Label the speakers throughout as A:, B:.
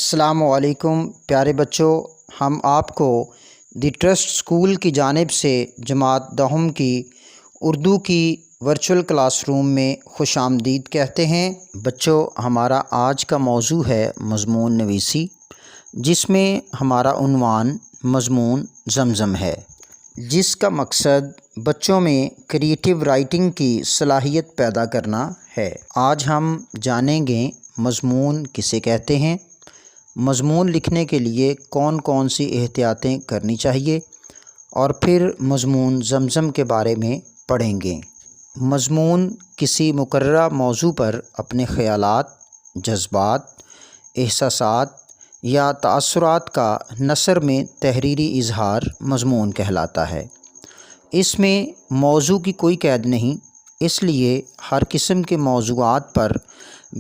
A: السلام علیکم پیارے بچوں، ہم آپ کو دی ٹرسٹ اسکول کی جانب سے جماعت دہم کی اردو کی ورچوئل کلاس روم میں خوش آمدید کہتے ہیں۔ بچوں، ہمارا آج کا موضوع ہے مضمون نویسی، جس میں ہمارا عنوان مضمون زمزم ہے، جس کا مقصد بچوں میں کریٹیو رائٹنگ کی صلاحیت پیدا کرنا ہے۔ آج ہم جانیں گے مضمون کسے کہتے ہیں، مضمون لکھنے کے لیے کون کون سی احتیاطیں کرنی چاہیے، اور پھر مضمون زمزم کے بارے میں پڑھیں گے۔ مضمون کسی مقررہ موضوع پر اپنے خیالات، جذبات، احساسات یا تاثرات کا نثر میں تحریری اظہار مضمون کہلاتا ہے۔ اس میں موضوع کی کوئی قید نہیں، اس لیے ہر قسم کے موضوعات پر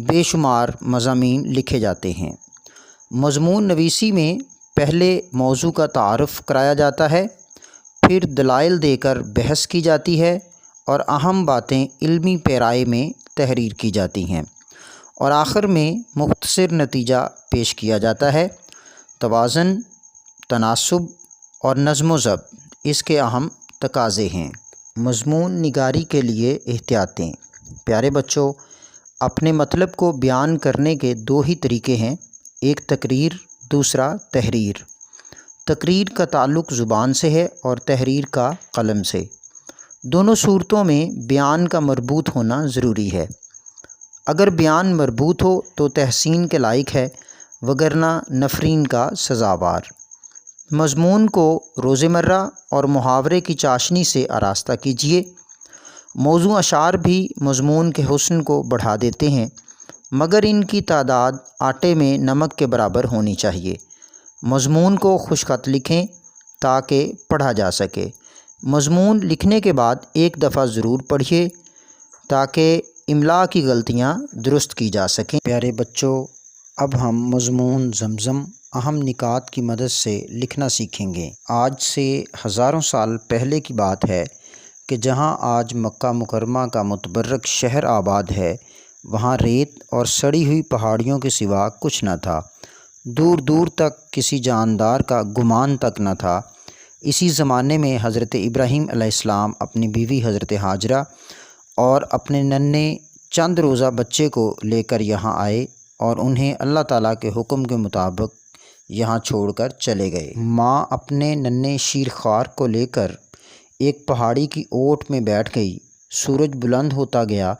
A: بے شمار مضامین لکھے جاتے ہیں۔ مضمون نویسی میں پہلے موضوع کا تعارف کرایا جاتا ہے، پھر دلائل دے کر بحث کی جاتی ہے، اور اہم باتیں علمی پیرائے میں تحریر کی جاتی ہیں، اور آخر میں مختصر نتیجہ پیش کیا جاتا ہے۔ توازن، تناسب اور نظم و ضبط اس کے اہم تقاضے ہیں۔ مضمون نگاری کے لیے احتیاطیں۔ پیارے بچوں، اپنے مطلب کو بیان کرنے کے دو ہی طریقے ہیں، ایک تقریر، دوسرا تحریر۔ تقریر کا تعلق زبان سے ہے اور تحریر کا قلم سے۔ دونوں صورتوں میں بیان کا مربوط ہونا ضروری ہے۔ اگر بیان مربوط ہو تو تحسین کے لائق ہے، وگرنہ نفرین کا سزاوار۔ مضمون کو روزمرہ اور محاورے کی چاشنی سے آراستہ کیجیے۔ موضوع اشعار بھی مضمون کے حسن کو بڑھا دیتے ہیں، مگر ان کی تعداد آٹے میں نمک کے برابر ہونی چاہیے۔ مضمون کو خوش خط لکھیں تاکہ پڑھا جا سکے۔ مضمون لکھنے کے بعد ایک دفعہ ضرور پڑھیے تاکہ املاء کی غلطیاں درست کی جا سکیں۔ پیارے بچوں، اب ہم مضمون زمزم اہم نکات کی مدد سے لکھنا سیکھیں گے۔ آج سے ہزاروں سال پہلے کی بات ہے کہ جہاں آج مکہ مکرمہ کا متبرک شہر آباد ہے، وہاں ریت اور سڑی ہوئی پہاڑیوں کے سوا کچھ نہ تھا۔ دور دور تک کسی جاندار کا گمان تک نہ تھا۔ اسی زمانے میں حضرت ابراہیم علیہ السلام اپنی بیوی حضرت ہاجرہ اور اپنے ننھے چند روزہ بچے کو لے کر یہاں آئے، اور انہیں اللہ تعالیٰ کے حکم کے مطابق یہاں چھوڑ کر چلے گئے۔ ماں اپنے ننھے شیرخوار کو لے کر ایک پہاڑی کی اوٹ میں بیٹھ گئی۔ سورج بلند ہوتا گیا،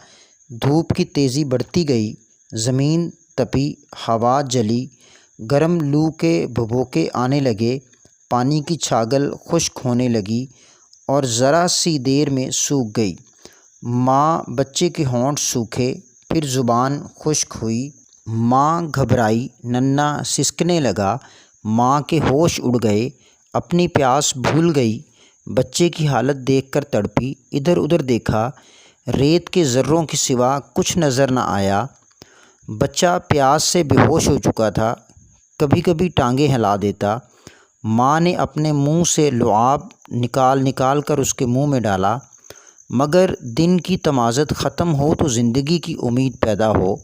A: دھوپ کی تیزی بڑھتی گئی، زمین تپی، ہوا جلی، گرم لو کے بھبوکے آنے لگے، پانی کی چھاگل خشک ہونے لگی اور ذرا سی دیر میں سوکھ گئی۔ ماں بچے کے ہونٹ سوکھے، پھر زبان خشک ہوئی۔ ماں گھبرائی، ننھا سسکنے لگا، ماں کے ہوش اڑ گئے، اپنی پیاس بھول گئی، بچے کی حالت دیکھ کر تڑپی، ادھر ادھر دیکھا، ریت کے ذروں کے سوا کچھ نظر نہ آیا۔ بچہ پیاس سے بے ہوش ہو چکا تھا، کبھی کبھی ٹانگیں ہلا دیتا۔ ماں نے اپنے منہ سے لعاب نکال کر اس کے منہ میں ڈالا، مگر دن کی تمازت ختم ہو تو زندگی کی امید پیدا ہو۔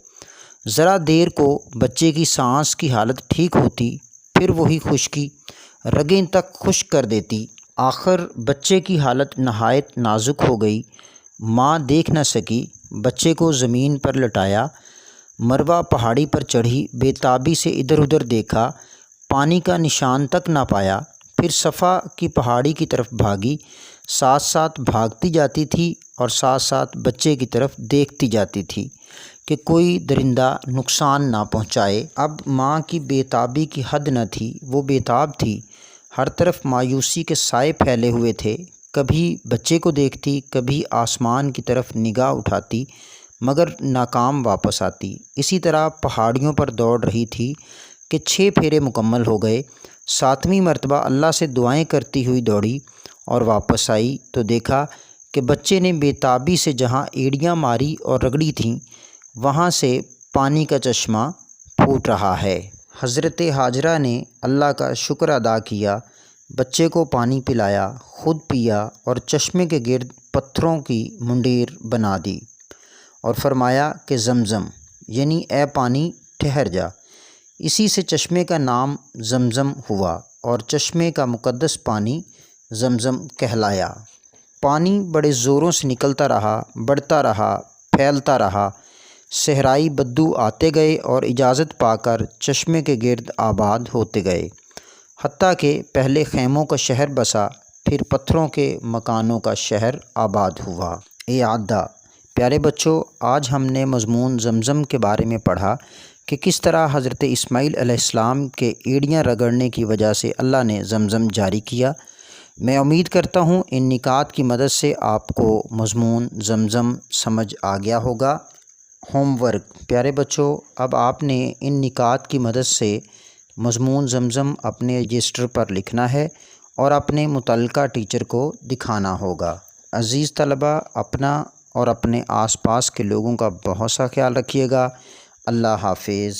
A: ذرا دیر کو بچے کی سانس کی حالت ٹھیک ہوتی، پھر وہی خشکی رگیں تک خشک کر دیتی۔ آخر بچے کی حالت نہایت نازک ہو گئی۔ ماں دیکھ نہ سکی، بچے کو زمین پر لٹایا، مروہ پہاڑی پر چڑھی، بے تابی سے ادھر ادھر دیکھا، پانی کا نشان تک نہ پایا، پھر صفا کی پہاڑی کی طرف بھاگی، ساتھ ساتھ بھاگتی جاتی تھی اور ساتھ ساتھ بچے کی طرف دیکھتی جاتی تھی کہ کوئی درندہ نقصان نہ پہنچائے۔ اب ماں کی بے تابی کی حد نہ تھی، وہ بے تاب تھی، ہر طرف مایوسی کے سائے پھیلے ہوئے تھے۔ کبھی بچے کو دیکھتی، کبھی آسمان کی طرف نگاہ اٹھاتی، مگر ناکام واپس آتی۔ اسی طرح پہاڑیوں پر دوڑ رہی تھی کہ 6 پھیرے مکمل ہو گئے۔ 7ویں مرتبہ اللہ سے دعائیں کرتی ہوئی دوڑی اور واپس آئی تو دیکھا کہ بچے نے بے تابی سے جہاں ایڑیاں ماری اور رگڑی تھیں، وہاں سے پانی کا چشمہ پھوٹ رہا ہے۔ حضرت ہاجرہ نے اللہ کا شکر ادا کیا، بچے کو پانی پلایا، خود پیا اور چشمے کے گرد پتھروں کی منڈیر بنا دی، اور فرمایا کہ زمزم یعنی اے پانی ٹھہر جا، اسی سے چشمے کا نام زمزم ہوا اور چشمے کا مقدس پانی زمزم کہلایا۔ پانی بڑے زوروں سے نکلتا رہا، بڑھتا رہا، پھیلتا رہا۔ صحرائی بدو آتے گئے اور اجازت پا کر چشمے کے گرد آباد ہوتے گئے، حتیٰ کہ پہلے خیموں کا شہر بسا، پھر پتھروں کے مکانوں کا شہر آباد ہوا۔ اعادہ۔ پیارے بچوں، آج ہم نے مضمون زمزم کے بارے میں پڑھا کہ کس طرح حضرت اسماعیل علیہ السلام کے ایڑیاں رگڑنے کی وجہ سے اللہ نے زمزم جاری کیا۔ میں امید کرتا ہوں ان نکات کی مدد سے آپ کو مضمون زمزم سمجھ آ گیا ہوگا۔ Home work. پیارے بچوں، اب آپ نے ان نکات کی مدد سے مضمون زمزم اپنے رجسٹر پر لکھنا ہے اور اپنے متعلقہ ٹیچر کو دکھانا ہوگا۔ عزیز طلباء، اپنا اور اپنے آس پاس کے لوگوں کا بہت سا خیال رکھیے گا۔ اللہ حافظ۔